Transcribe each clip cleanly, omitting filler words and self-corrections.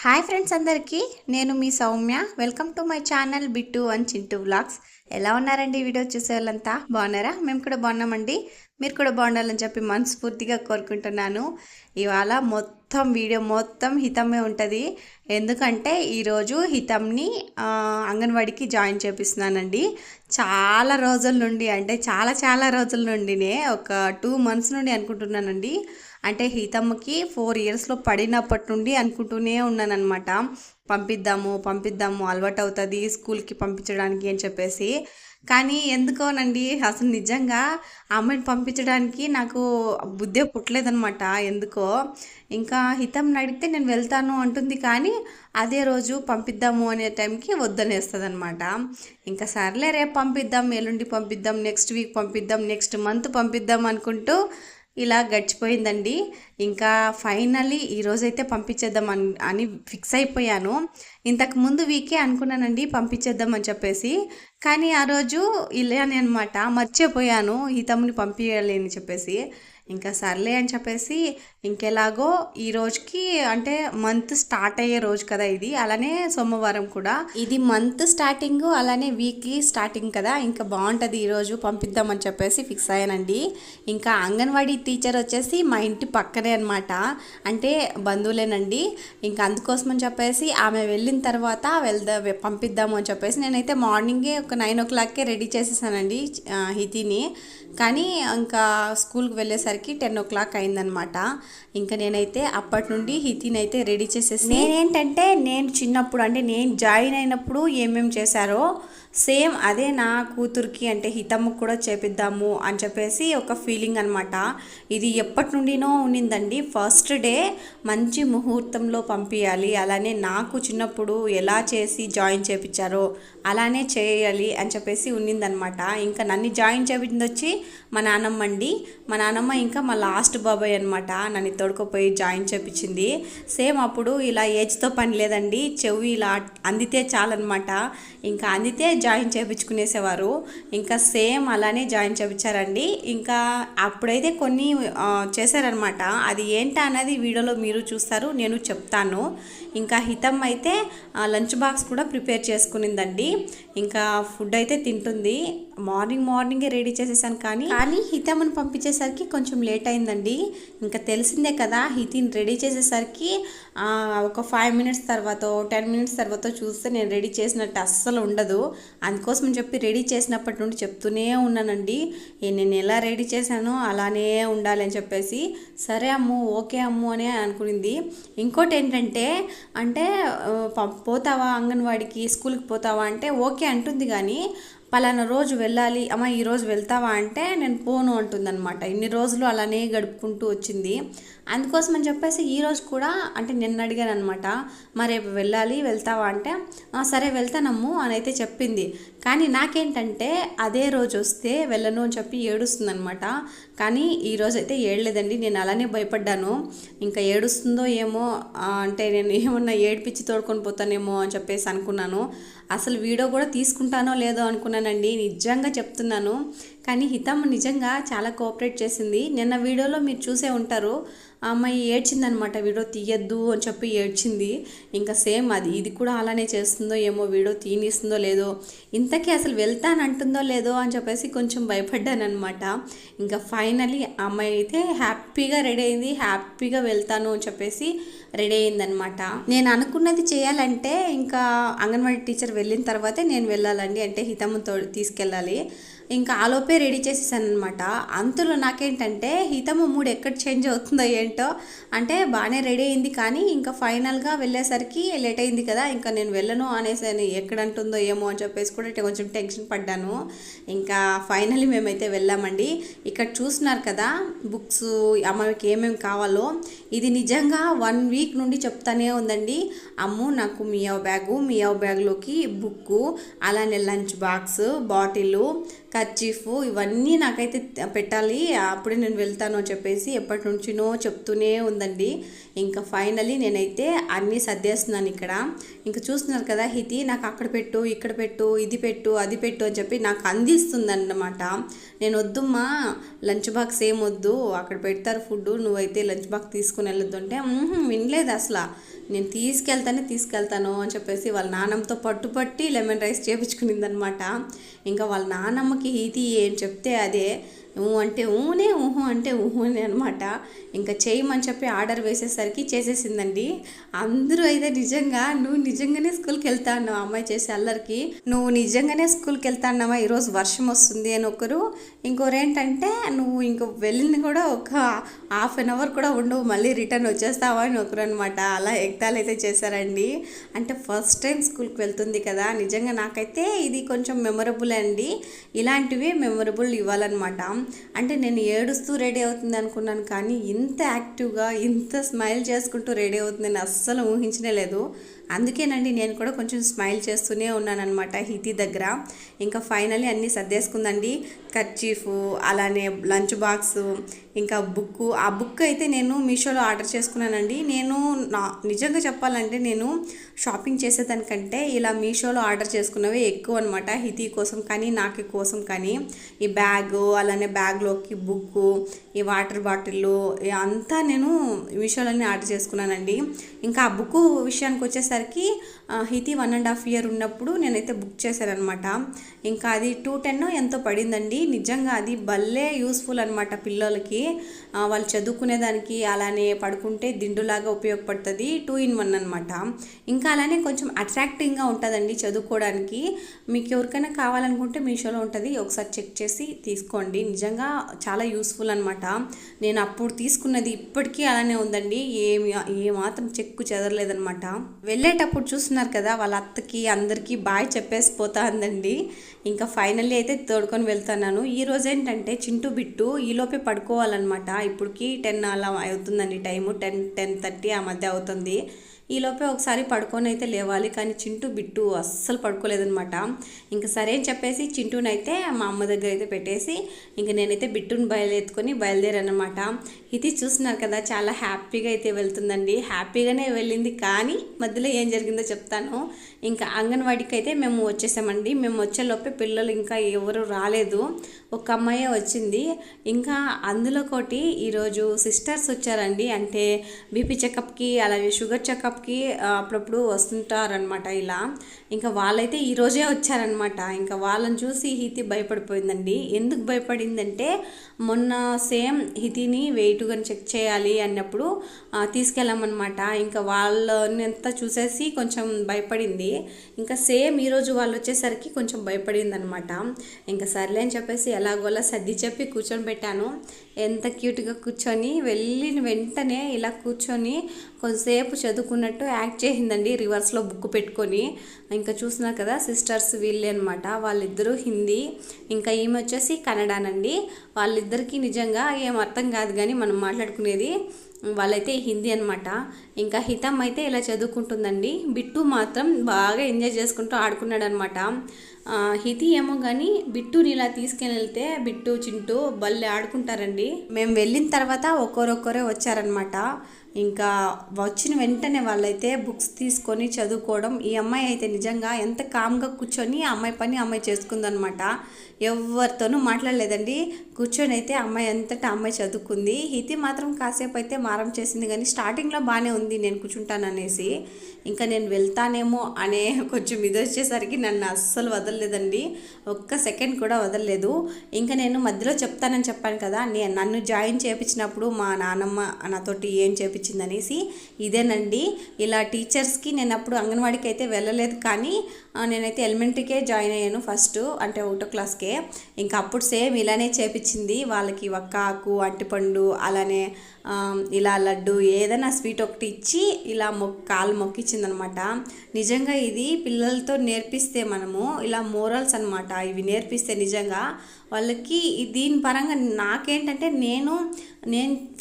Hi friends అందరికీ నేను మీ Soumya. Welcome to my channel Bittu and Chintu vlogs. ఎలా ఉన్నారండి? వీడియో చూసే వాళ్ళంతా బాగున్నారా? మేము కూడా బాగున్నామండి. మీరు కూడా బాగుండాలని చెప్పి మనస్ఫూర్తిగా కోరుకుంటున్నాను. ఇవాళ వీడియో మొత్తం హితమే ఉంటుంది. ఎందుకంటే ఈరోజు హితంని అంగన్వాడికి జాయిన్ చేపిస్తున్నానండి. చాలా రోజుల నుండి, అంటే చాలా రోజుల నుండినే, ఒక 2 months నుండి అనుకుంటున్నానండి. అంటే హితమ్మకి 4 yearsలో పడినప్పటి నుండి అనుకుంటూనే ఉన్నానన్నమాట. పంపిద్దాము అలవాటు అవుతుంది స్కూల్కి పంపించడానికి అని చెప్పేసి. కానీ ఎందుకోనండి, అసలు నిజంగా ఆ అమ్మాయిని పంపించడానికి నాకు బుద్ధే పుట్టలేదనమాట. ఎందుకో ఇంకా హితంని అడిగితే నేను వెళ్తాను అంటుంది, కానీ అదే రోజు పంపిద్దాము అనే టైంకి వద్దనేస్తుంది అనమాట. ఇంకా సర్లే రేపు పంపిద్దాం, ఎల్లుండి పంపిద్దాం, నెక్స్ట్ వీక్ పంపిద్దాం, నెక్స్ట్ మంత్ పంపిద్దాం అనుకుంటూ ఇలా గడిచిపోయిందండి. ఇంకా ఫైనల్లీ ఈరోజైతే పంపించేద్దాం అని ఫిక్స్ అయిపోయాను. ఇంతకు ముందు వీకే అనుకున్నానండి పంపించేద్దాం అని చెప్పేసి. కానీ ఆ రోజు ఇలానే అనమాట, మర్చిపోయాను హితముని పంపించాలి అని చెప్పేసి. ఇంకా సర్లే అని చెప్పేసి ఇంకెలాగో ఈ రోజుకి, అంటే మంత్ స్టార్ట్ అయ్యే రోజు కదా ఇది, అలానే సోమవారం కూడా ఇది మంత్ స్టార్టింగ్, అలానే వీక్లీ స్టార్టింగ్ కదా, ఇంకా బాగుంటుంది ఈరోజు పంపిద్దామని చెప్పేసి ఫిక్స్ అయ్యానండి. ఇంకా అంగన్వాడీ టీచర్ వచ్చేసి మా ఇంటి పక్కనే అనమాట, అంటే బంధువులేనండి. ఇంకా అందుకోసమని చెప్పేసి ఆమె వెళ్ళిన తర్వాత పంపిద్దాము అని చెప్పేసి నేనైతే మార్నింగే ఒక 9 o'clockకే రెడీ చేసేసానండి హితిని. కానీ ఇంకా స్కూల్కి వెళ్ళేసరికి 10 o'clock అయిందనమాట. ఇంకా నేనైతే అప్పటి నుండి హితిని అయితే రెడీ చేసేసి, నేను చిన్నప్పుడు, అంటే నేను జాయిన్ అయినప్పుడు ఏమేమి చేశారో సేమ్ అదే నా కూతురికి, అంటే హితమ్మకు కూడా చేపిద్దాము అని చెప్పేసి ఒక ఫీలింగ్ అనమాట. ఇది ఎప్పటి నుండినో ఉన్నిందండి. ఫస్ట్ డే మంచి ముహూర్తంలో పంపించాలి, అలానే నాకు చిన్నప్పుడు ఎలా చేసి జాయిన్ చేపించారో అలానే చేయాలి అని చెప్పేసి ఉన్నిందనమాట. ఇంకా నన్ను జాయిన్ చేపించింది వచ్చి మా నాన్నమ్మ అండి. మా నాన్నమ్మ ఇంకా మా లాస్ట్ బాబాయ్ అనమాట నన్ను తోడుకుపోయి జాయిన్ చేపించింది. సేమ్ అప్పుడు ఇలా ఏజ్తో పని లేదండి, చెవి ఇలా అందితే చాలన్నమాట. ఇంకా అందితే జాయిన్ చేయించుకునేసేవారు. ఇంకా సేమ్ అలానే జాయిన్ చేయించారండి. ఇంకా అప్పుడైతే కొన్ని చేశారనమాట. అది ఏంటా అన్నది వీడియోలో మీరు చూస్తారు, నేను చెప్తాను. ఇంకా హితం అయితే లంచ్ బాక్స్ కూడా ప్రిపేర్ చేసుకునిందండి. ఇంకా ఫుడ్ అయితే తింటుంది. మార్నింగే రెడీ చేసేసాను, కానీ హితమ్మని పంపించేసరికి కొంచెం లేట్ అయిందండి. ఇంకా తెలిసిందే కదా, హితిని రెడీ చేసేసరికి ఒక 5 minutes తర్వాత 10 minutes తర్వాత చూస్తే నేను రెడీ చేసినట్టు అస్సలు ఉండదు. అందుకోసం చెప్పి రెడీ చేసినప్పటి నుండి చెప్తూనే ఉన్నానండి, నేను ఎలా రెడీ చేశానో అలానే ఉండాలి అని చెప్పేసి. సరే అమ్ము, ఓకే అమ్ము అని అనుకునింది. ఇంకోటి ఏంటంటే, అంటే పోతావా అంగన్వాడికి, స్కూల్కి పోతావా అంటే ఓకే అంటుంది, కానీ పలానా రోజు వెళ్ళాలి అమ్మ, ఈరోజు వెళ్తావా అంటే నేను పోను అంటుందన్నమాట. ఇన్ని రోజులు అలానే గడుపుకుంటూ వచ్చింది. అందుకోసం అని చెప్పేసి ఈరోజు కూడా, అంటే నిన్న అడిగాను అనమాట, మరి రేపు వెళ్తావా అంటే సరే వెళ్తానమ్ము అని అయితే చెప్పింది. కానీ నాకేంటంటే అదే రోజు వస్తే వెళ్ళను అని చెప్పి ఏడుస్తుంది అనమాట. కానీ ఈరోజు అయితే ఏడలేదండి, నేను అలానే భయపడ్డాను. ఇంకా ఏడుస్తుందో ఏమో, అంటే నేను ఏమన్నా ఏడిపించి తోడుకొని పోతానేమో అని చెప్పేసి అనుకున్నాను. అసలు వీడియో కూడా తీసుకుంటానో లేదో అనుకున్నానండి, నిజంగా చెప్తున్నాను. కానీ హితం నిజంగా చాలా కోఆపరేట్ చేసింది. నిన్న వీడియోలో మీరు చూసే ఉంటారు, ఆ అమ్మాయి ఏడ్చిందనమాట, వీడియో తీయద్దు అని చెప్పి ఏడ్చింది. ఇంకా సేమ్ ఇది కూడా అలానే చేస్తుందో ఏమో, వీడియో తీనిస్తుందో లేదో, ఇంతకీ అసలు వెళ్తానంటుందో లేదో అని చెప్పేసి కొంచెం భయపడ్డానమాట. ఇంకా ఫైనలీ అమ్మాయి అయితే హ్యాపీగా రెడీ అయింది, హ్యాపీగా వెళ్తాను అని చెప్పేసి రెడీ అయిందనమాట. నేను అనుకున్నది చేయాలంటే ఇంకా అంగన్వాడీ టీచర్ వెళ్ళిన తర్వాతే నేను వెళ్ళాలండి, అంటే హితముతో తీసుకెళ్ళాలి. ఇంకా ఆలోపే రెడీ చేసేసాను అనమాట. అంతలో నాకేంటంటే హితము మూడు ఎక్కడ చేంజ్ అవుతుందో ఏంటో, అంటే బాగానే రెడీ అయింది, కానీ ఇంకా ఫైనల్గా వెళ్ళేసరికి లేట్ అయింది కదా, ఇంకా నేను వెళ్ళను అనేసి ఎక్కడంటుందో ఏమో అని చెప్పేసి కూడా కొంచెం టెన్షన్ పడ్డాను. ఇంకా ఫైనల్లీ మేమైతే వెళ్ళామండి. ఇక్కడ చూస్తున్నారు కదా బుక్స్, అమ్మకి ఏమేమి కావాలో. ఇది నిజంగా 1 week నుండి చెప్తానే ఉందండి, అమ్ము నాకు మియావ్ బ్యాగ్లోకి బుక్కు, అలానే లంచ్ బాక్స్, బాటిల్, కర్చీఫ్, ఇవన్నీ నాకైతే పెట్టాలి, అప్పుడే నేను వెళ్తాను అని చెప్పేసి ఎప్పటి నుంచినో చెప్తూనే ఉందండి. ఇంకా ఫైనలీ నేనైతే అన్నీ సర్దేస్తున్నాను ఇక్కడ. ఇంకా చూస్తున్నారు కదా హితి నాకు అక్కడ పెట్టు, ఇక్కడ పెట్టు, ఇది పెట్టు, అది పెట్టు అని చెప్పి నాకు అందిస్తుంది అన్నమాట. నేను వద్దుమ్మా, లంచ్ బాక్స్ ఏం వద్దు, అక్కడ పెడతారు ఫుడ్, నువ్వైతే లంచ్ బాక్స్ తీసుకుని వెళ్ళొద్దు అంటే వినలేదు అసలు. నేను తీసుకెళ్తాను అని చెప్పేసి వాళ్ళ నాన్నమ్మతో పట్టుపట్టి లెమన్ రైస్ చేపించుకునిందనమాట. ఇంకా వాళ్ళ నాన్నమ్మకి ఇది ఏం చెప్తే అదే, ఊ అంటే ఊనే, ఊహు అంటే ఊహునే అనమాట. ఇంకా చేయమని చెప్పి ఆర్డర్ వేసేసరికి చేసేసిందండి. అందరూ అయితే నిజంగా నువ్వు నిజంగానే స్కూల్కి వెళ్తా అన్నావు అమ్మాయి చేసే అల్లరికి, నువ్వు నిజంగానే స్కూల్కి వెళ్తా అన్నావా, ఈరోజు వర్షం వస్తుంది అని ఒకరు, ఇంకోరు ఏంటంటే నువ్వు ఇంకో వెళ్ళింది కూడా ఒక ½ కూడా ఉండవు, మళ్ళీ రిటర్న్ వచ్చేస్తావా అని ఒకరు అనమాట. అలా ఎగతాళి అయితే చేశారండి. అంటే ఫస్ట్ టైం స్కూల్కి వెళ్తుంది కదా, నిజంగా నాకైతే ఇది కొంచెం మెమొరబుల్ అండి. ఇలాంటివి మెమొరబుల్ ఇవ్వాలన్నమాట. అంటే నేను ఏడుస్తూ రెడీ అవుతుంది అనుకున్నాను, కానీ ఇంత యాక్టివ్గా ఇంత స్మైల్ చేసుకుంటూ రెడీ అవుతుందని అస్సలు ఊహించనే లేదు. అందుకేనండి నేను కూడా కొంచెం స్మైల్ చేస్తూనే ఉన్నానన్నమాట హితి దగ్గర. ఇంకా ఫైనల్లీ అన్నీ సర్దేసుకుందండి. కర్చీఫ్, అలానే లంచ్ బాక్స్, ఇంకా ఆ బుక్ అయితే నేను మీషోలో ఆర్డర్ చేసుకున్నానండి. నేను నిజంగా చెప్పాలంటే నేను షాపింగ్ చేసేదానికంటే ఇలా మీషోలో ఆర్డర్ చేసుకున్నవి ఎక్కువ అనమాట. హితి కోసం కానీ నాకు కోసం కానీ ఈ బ్యాగు, అలానే బ్యాగ్లోకి బుక్కు, ఈ వాటర్ బాటిల్లు అంతా నేను మీషోలోనే ఆర్డర్ చేసుకున్నానండి. ఇంకా ఆ బుక్ విషయానికి వచ్చేసరికి హితి 1.5 year ఉన్నప్పుడు నేనైతే బుక్ చేశానమాట. ఇంకా అది 210 ఎంతో పడిందండి. నిజంగా అది భలే యూస్ఫుల్ అనమాట పిల్లలకి, వాళ్ళు చదువుకునేదానికి, అలానే పడుకుంటే దిండులాగా ఉపయోగపడుతుంది. 2 in 1 అనమాట. ఇంకా అలానే కొంచెం అట్రాక్టివ్గా ఉంటుందండి చదువుకోవడానికి. మీకు ఎవరికైనా కావాలనుకుంటే మీషోలో ఉంటుంది, ఒకసారి చెక్ చేసి తీసుకోండి. నిజంగా చాలా యూస్ఫుల్ అనమాట. నేను అప్పుడు తీసుకున్నది ఇప్పటికీ అలానే ఉందండి, ఏమాత్రం చెక్కు చెదరలేదనమాట. వెళ్ళేటప్పుడు చూస్తున్నారు కదా, వాళ్ళ అత్తకి అందరికీ బాయ్ చెప్పేసి పోతా ఉందండి. ఇంకా ఫైనల్లీ అయితే తోడుకొని వెళ్తున్నాను. ఈరోజు ఏంటంటే చింటూ బిట్టు ఈలోపే పడుకోవాలన్నమాట. ఇప్పటికి 10 అలా అవుతుందండి టైము, 10-10:30 ఆ మధ్య అవుతుంది. ఈలోపే ఒకసారి పడుకొని అయితే లేవాలి, కానీ చింటూ బిట్టు అస్సలు పడుకోలేదనమాట. ఇంకా సరే అని చెప్పేసి చింటూనైతే మా అమ్మ దగ్గర అయితే పెట్టేసి ఇంకా నేనైతే బిట్టుని బయలుదేరనమాట. ఇది చూస్తున్నారు కదా, చాలా హ్యాపీగా అయితే వెళ్తుందండి. హ్యాపీగానే వెళ్ళింది, కానీ మధ్యలో ఏం జరిగిందో చెప్తాను. ఇంకా అంగన్వాడికి అయితే మేము వచ్చేసామండి. మేము వచ్చేలోపే పిల్లలు ఇంకా ఎవరు రాలేదు, ఒక అమ్మాయే వచ్చింది. ఇంకా అందులో ఒకటి ఈరోజు సిస్టర్స్ వచ్చారండి. అంటే బీపీ చెకప్కి, అలాగే షుగర్ చెకప్కి అప్పుడప్పుడు వస్తుంటారనమాట ఇలా. ఇంకా వాళ్ళైతే ఈరోజే వచ్చారనమాట. ఇంకా వాళ్ళని చూసి హితి భయపడిపోయిందండి. ఎందుకు భయపడిందంటే, మొన్న సేమ్ హితిని వెయిట్గా చెక్ చేయాలి అన్నప్పుడు తీసుకెళ్ళామన్నమాట. ఇంకా వాళ్ళనంతా చూసేసి కొంచెం భయపడింది. ఇంకా సేమ్ ఈరోజు వాళ్ళు వచ్చేసరికి కొంచెం భయపడింది అనమాట. ఇంకా సర్లే అని చెప్పేసి ఎలాగోలా సర్ది చెప్పి కూర్చొని పెట్టాను. ఎంత క్యూట్గా కూర్చొని వెళ్ళిన వెంటనే ఇలా కూర్చొని కొంతసేపు చదువుకున్నట్టు యాక్ట్ చేసిందండి, రివర్స్లో బుక్ పెట్టుకొని. ఇంకా చూస్తున్నారు కదా, సిస్టర్స్ వీళ్ళే అనమాట. వాళ్ళిద్దరూ హిందీ, ఇంకా ఈమె వచ్చేసి కన్నడానండి. వాళ్ళిద్దరికీ నిజంగా ఏం అర్థం కాదు, కానీ మనం మాట్లాడుకునేది వాళ్ళైతే హిందీ అనమాట. ఇంకా హితం అయితే ఇలా చదువుకుంటుందండి. బిట్టు మాత్రం బాగా ఎంజాయ్ చేసుకుంటూ ఆడుకున్నాడు అనమాట. హితి ఏమో కానీ బిట్టుని ఇలా తీసుకెళ్ళి వెళ్తే బిట్టు చింటూ భలే ఆడుకుంటారండి. మేము వెళ్ళిన తర్వాత ఒక్కొక్కరే వచ్చారనమాట. ఇంకా వచ్చిన వెంటనే వాళ్ళైతే బుక్స్ తీసుకొని చదువుకోవడం. ఈ అమ్మాయి అయితే నిజంగా ఎంత కామ్గా కూర్చొని ఆ అమ్మాయి పని అమ్మాయి చేసుకుందనమాట. ఎవరితోనూ మాట్లాడలేదండి, కూర్చొని అయితే అమ్మాయి అంతటా అమ్మాయి చదువుకుంది. హితి మాత్రం కాసేపు అయితే మారం చేసింది, కానీ స్టార్టింగ్లో బాగానే ఉంది నేను కూర్చుంటాను అనేసి. ఇంకా నేను వెళ్తానేమో అనే కొంచెం ఇది వచ్చేసరికి నన్ను అస్సలు వదలలేదండి, ఒక్క సెకండ్ కూడా వదలలేదు. ఇంకా నేను మధ్యలో చెప్తానని చెప్పాను కదా, నన్ను జాయిన్ చేయించినప్పుడు మా నాన్నమ్మ నాతోటి ఏం చేయించిందనేసి ఇదేనండి. ఇలా టీచర్స్కి నేను అప్పుడు అంగన్వాడికి అయితే వెళ్ళలేదు, కానీ నేనైతే ఎలిమెంటరీకే జాయిన్ అయ్యాను ఫస్ట్, అంటే 1వ క్లాస్కే. ఇంకా అప్పుడు సేమ్ ఇలానే చేపించింది. వాళ్ళకి ఒక్క ఆకు, అరటిపండు, అలానే ఇలా లడ్డు ఏదైనా స్వీట్ ఒకటి ఇచ్చి ఇలా కాలు మొక్కిచ్చిందనమాట. నిజంగా ఇది పిల్లలతో నేర్పిస్తే మనము ఇలా మోరల్స్ అనమాట, ఇవి నేర్పిస్తే నిజంగా వాళ్ళకి దీని పరంగా నాకేంటంటే నేను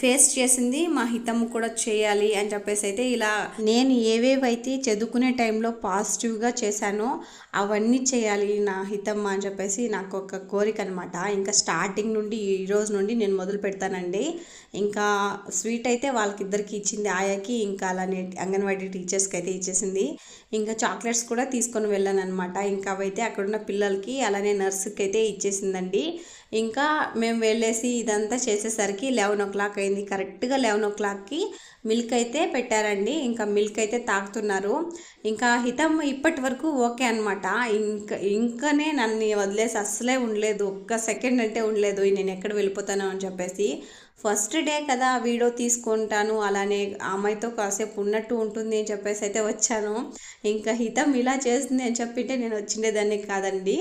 ఫేస్ చేసింది మా హితము కూడా చేయాలి అని చెప్పేసి అయితే ఇలా నేను ఏవేవైతే చదువుకునే టైంలో పాజిటివ్గా చేశానో అవన్నీ చేయాలి నా హితమ్మ అని చెప్పేసి నాకు ఒక కోరిక అనమాట. ఇంకా స్టార్టింగ్ నుండి ఈ రోజు నుండి నేను మొదలు పెడతానండి. ఇంకా స్వీట్ అయితే వాళ్ళకిద్దరికి ఇచ్చింది ఆయాకి, ఇంకా అలానే అంగన్వాడీ టీచర్స్కి అయితే ఇచ్చేసింది. ఇంకా చాక్లెట్స్ కూడా తీసుకొని వెళ్ళాను అనమాట. ఇంకా అవైతే అక్కడున్న పిల్లలకి అలానే నర్సుకి అయితే ఇచ్చేసిందండి. ఇంకా మేము వెళ్ళేసి ఇదంతా చేసేసరికి 11 అయింది. కరెక్ట్గా 11కి మిల్క్ అయితే పెట్టారండి. ఇంకా మిల్క్ అయితే తాగుతున్నారు. ఇంకా హితం ఇప్పటి వరకు ఓకే అనమాట. ఇంకనే నన్ను వదిలేసి అస్సలే ఉండలేదు, ఒక్క సెకండ్ అంటే ఉండలేదు, నేను ఎక్కడ వెళ్ళిపోతాను అని చెప్పేసి. ఫస్ట్ డే కదా వీడియో తీసుకుంటాను, అలానే అమ్మాయితో కాసేపు ఉన్నట్టు ఉంటుంది అని చెప్పేసి అయితే వచ్చాను. ఇంకా హితం ఇలా చేస్తుంది అని చెప్పింటే నేను వచ్చిండేదాన్ని కాదండి.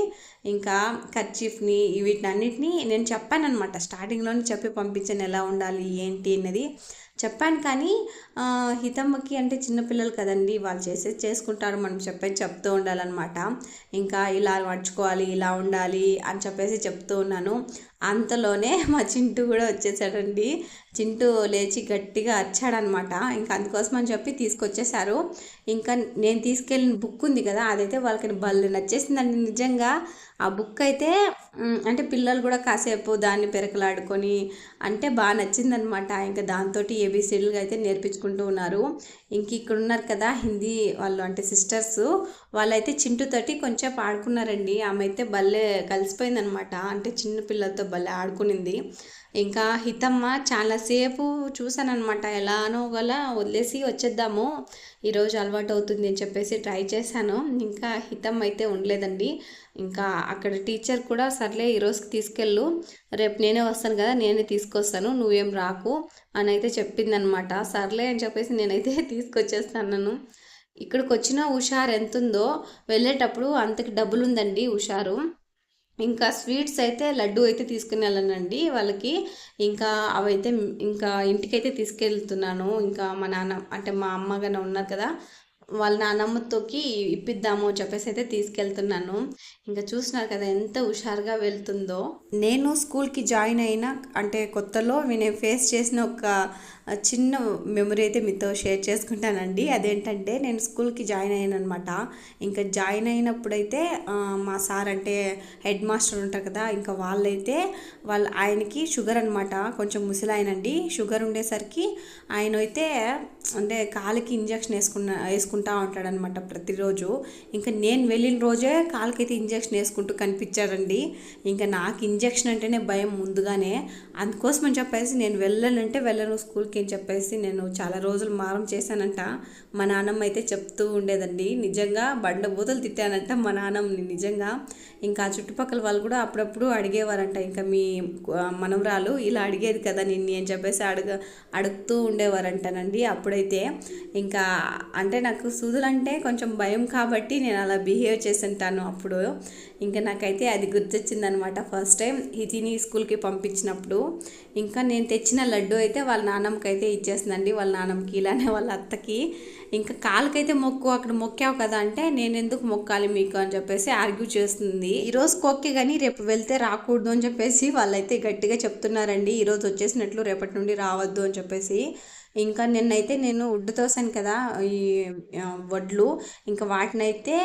ఇంకా కర్చీఫ్ని వీటినన్నిటినీ నేను చెప్పాను అనమాట, స్టార్టింగ్లోనే చెప్పి పంపించాను ఎలా ఉండాలి ఏంటి అన్నది చెప్పాను. కానీ హితమ్మకి అంటే చిన్నపిల్లలు కదండి, వాళ్ళు చేసేది చేసుకుంటారు, మనం చెప్పేది చెప్తూ ఉండాలన్నమాట. ఇంకా ఇలా నడుచుకోవాలి, ఇలా ఉండాలి అని చెప్పేసి చెప్తూ ఉన్నాను. అంతలోనే మా చింటూ కూడా వచ్చేసాడండి. చింటూ లేచి గట్టిగా అరిచాడనమాట. ఇంకా అందుకోసం అని చెప్పి తీసుకొచ్చేసారు. ఇంకా నేను తీసుకెళ్ళిన బుక్ ఉంది కదా, అదైతే వాళ్ళకి భలే నచ్చేసిందండి నిజంగా. ఆ బుక్ అయితే అంటే పిల్లలు కూడా కాసేపు దాన్ని పెరకలాడుకొని అంటే బాగా నచ్చిందనమాట. ఇంకా దాంతో ఏబిసిడీలు అయితే నేర్పించుకుంటూ ఉన్నారు. ఇంక ఇక్కడ ఉన్నారు కదా హిందీ వాళ్ళు అంటే సిస్టర్స్, వాళ్ళైతే చింటూతోటి కొంచెం ఆడుకున్నారండి. ఆమె అయితే భలే కలిసిపోయిందనమాట, అంటే చిన్న పిల్లలతో భలే ఆడుకునింది. ఇంకా హితమ్మ చాలాసేపు చూశానమాట, ఎలానో గల వదిలేసి వచ్చేద్దాము, ఈరోజు అలవాటు అవుతుంది అని చెప్పేసి ట్రై చేశాను. ఇంకా హితం అయితే ఉండలేదండి. ఇంకా అక్కడ టీచర్ కూడా సర్లే ఈరోజుకి తీసుకెళ్ళు, రేపు నేనే వస్తాను కదా నేనే తీసుకొస్తాను, నువ్వేం రాకు అని అయితే చెప్పిందనమాట. సర్లే అని చెప్పేసి నేనైతే తీసుకొచ్చేస్తాను. ఇక్కడికి వచ్చిన హుషారు ఎంత ఉందో, వెళ్ళేటప్పుడు అంతకి డబ్బులు ఉందండి హుషారు. ఇంకా స్వీట్స్ అయితే లడ్డు అయితే తీసుకుని వెళ్ళానండి వాళ్ళకి. ఇంకా అవైతే ఇంకా ఇంటికైతే తీసుకెళ్తున్నాను. ఇంకా మా నాన్న అంటే మా అమ్మగానే ఉన్నారు కదా, వాళ్ళ నాన్నమ్మతోకి ఇప్పిద్దాము చెప్పేసి అయితే తీసుకెళ్తున్నాను. ఇంకా చూస్తున్నారు కదా ఎంత హుషారుగా వెళ్తుందో. నేను స్కూల్కి జాయిన్ అయిన అంటే కొత్తలో నేను ఫేస్ చేసిన ఒక చిన్న మెమరీ అయితే మీతో షేర్ చేసుకుంటానండి. అదేంటంటే నేను స్కూల్కి జాయిన్ అయ్యాను అనమాట. ఇంకా జాయిన్ అయినప్పుడైతే మా సార్ అంటే హెడ్ మాస్టర్ ఉంటారు కదా, ఇంకా ఆయనకి షుగర్ అనమాట, కొంచెం ముసలాయనండి. షుగర్ ఉండేసరికి ఆయన అయితే అంటే కాలికి ఇంజక్షన్ వేసుకుంటా ఉంటాడనమాట ప్రతిరోజు. ఇంకా నేను వెళ్ళిన రోజే కాలుకైతే ఇంజక్షన్ వేసుకుంటూ కనిపించారండి. ఇంకా నాకు ఇంజక్షన్ అంటేనే భయం ముందుగానే. అందుకోసం అని చెప్పేసి నేను వెళ్ళను స్కూల్కి అని చెప్పేసి నేను చాలా రోజులు మారం చేశానంట. మా నాన్నమ్మ అయితే చెప్తూ ఉండేదండి, నిజంగా బండబూతలు తిట్టానంట మా నాన్నమ్మని నిజంగా. ఇంకా చుట్టుపక్కల వాళ్ళు కూడా అప్పుడప్పుడు అడిగేవారంట, ఇంకా మీ మనవరాలు ఇలా అడిగేది కదా నిన్ను అని చెప్పేసి అడుగుతూ ఉండేవారంటనండి. అప్పుడైతే ఇంకా అంటే నాకు సూదులు అంటే కొంచెం భయం కాబట్టి నేను అలా బిహేవ్ చేస్తుంటాను అప్పుడు. ఇంకా నాకైతే అది గుర్తొచ్చిందనమాట ఫస్ట్ టైం హితిని స్కూల్కి పంపించినప్పుడు. ఇంకా నేను తెచ్చిన లడ్డు అయితే వాళ్ళ నాన్నమ్మకి అయితే ఇచ్చేసిందండి, వాళ్ళ నాన్నమ్మకి ఇలానే వాళ్ళ అత్తకి. ఇంకా కాలుకైతే మొక్కు, అక్కడ మొక్కావు కదా అంటే నేను ఎందుకు మొక్కాలి మీకు అని చెప్పేసి ఆర్గ్యూ చేస్తుంది. ఈరోజు కోక్కే కానీ రేపు వెళ్తే రాకూడదు అని చెప్పేసి వాళ్ళైతే గట్టిగా చెప్తున్నారండి. ఈరోజు వచ్చేసినట్లు రేపటి నుండి రావద్దు అని చెప్పేసి. ఇంకా నేను ఉడ్డు తోసాను కదా ఈ వడ్లు, ఇంకా వాటినైతే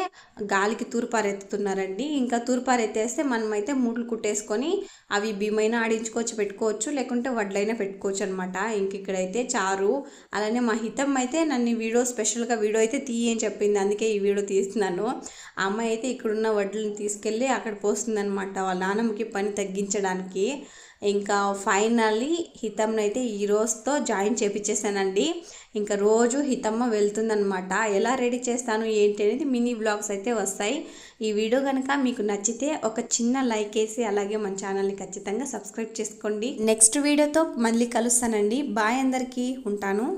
గాలికి తూర్పారెత్తుతున్నారండి. ఇంకా తూర్పారెత్తేస్తే మనమైతే మూటలు కుట్టేసుకొని అవి బియ్యమైనా ఆడించుకోవచ్చు, పెట్టుకోవచ్చు, లేకుంటే వడ్లైనా పెట్టుకోవచ్చు అనమాట. ఇంక ఇక్కడైతే చారు, అలానే మా హితం అయితే నన్ను స్పెషల్గా వీడియో అయితే తీయని చెప్పింది, అందుకే ఈ వీడియో తీస్తున్నాను. ఆ అమ్మాయి అయితే ఇక్కడున్న వడ్లను తీసుకెళ్ళి అక్కడ పోస్తుందనమాట వాళ్ళ నాన్నమ్మకి పని తగ్గించడానికి. ఇంకా ఫైనల్లీ హితమ్ని అయితే ఈ రోజుతో జాయిన్ చేపించేసానండి. ఇంకా రోజు హితమ్మ వెళ్తుందనమాట. ఎలా రెడీ చేస్తాను ఏంటి అనేది మినీ వ్లాగ్స్ అయితే వస్తాయి. ఈ వీడియో కనుక మీకు నచ్చితే ఒక చిన్న లైక్ వేసి అలాగే మన ఛానల్ని ఖచ్చితంగా సబ్స్క్రైబ్ చేసుకోండి. నెక్స్ట్ వీడియోతో మళ్ళీ కలుస్తానండి. బాయ్, అందరికీ ఉంటాను.